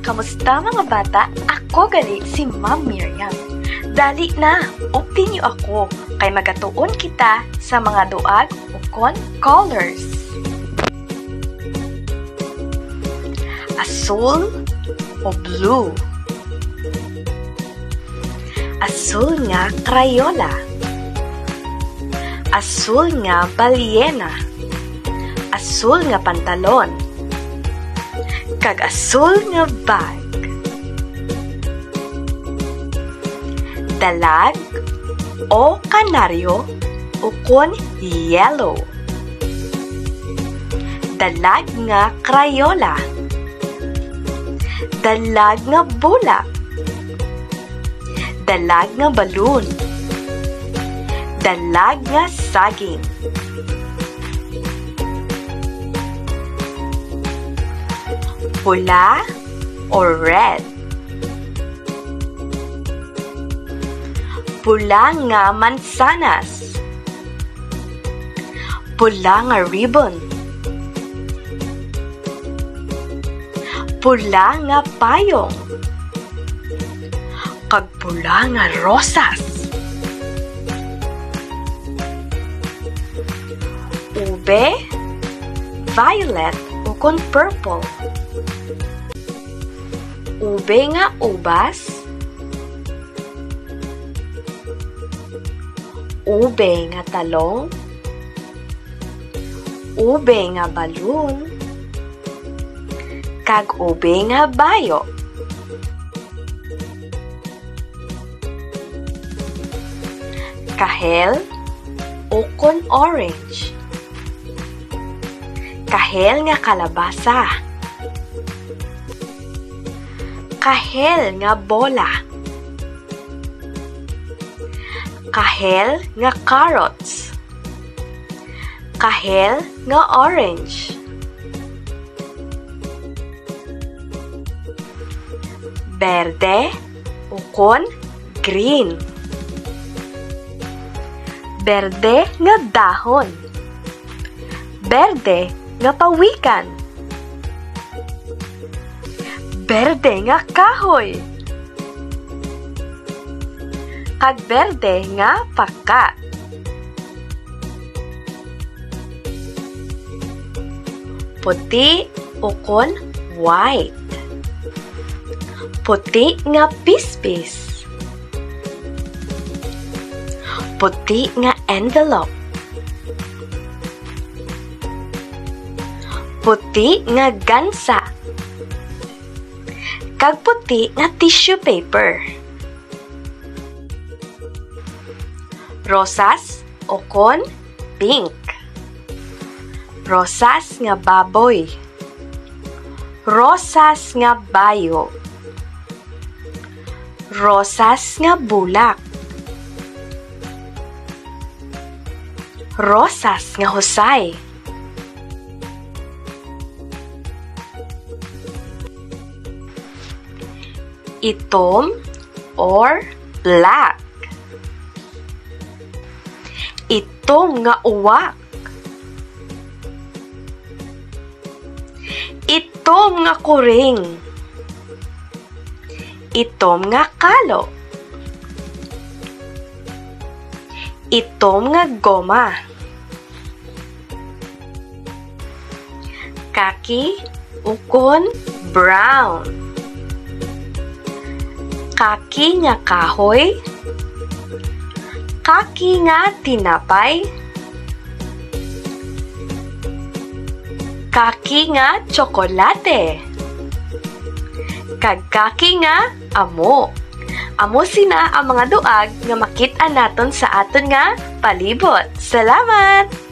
Kamusta mga bata? Ako gali si Ma'am Miriam. Dali na, upin niyo ako kay magatuon kita sa mga duag o colors. Asul o blue. Asul nga crayola. Asul nga balyena. Asul nga pantalon. Kag asul nga bag. Dalag o kanaryo o kon yellow. Dalag nga crayola. Dalag nga bulak. Dalag nga balloon. Dalag nga saging. Pula o red. Pula nga mansanas. Pula nga ribbon. Pula nga payong. Kag pula nga rosas. Ube, violet o kon purple. Ube nga ubas. Ube nga talong. Ube nga balloon. Kag ube nga bayo. Kahel o kon orange. Kahel nga kalabasa. Kahel nga bola. Kahel nga carrots. Kahel nga orange. Berde o kon green. Berde nga dahon. Berde nga pawikan. Berde nga kahoy. Kag berde nga paka. Puti o kon white. Puti nga pispis. Puti nga envelope. Puti nga gansa. Kag puti nga tissue paper. Rosas o kon pink. Rosas nga baboy. Rosas nga bayo. Rosas nga bulak. Rosas nga husay. Itom or black. Itom nga uwak. Itom nga kuring. Itom nga kalo. Itom nga goma. Kaki o kon brown. Kaki nga kahoy. Kaki nga tinapay. Kaki nga tsokolate. Kag kaki nga amo. Amo sina ang mga duag nga makit-an naton sa aton nga palibot. Salamat!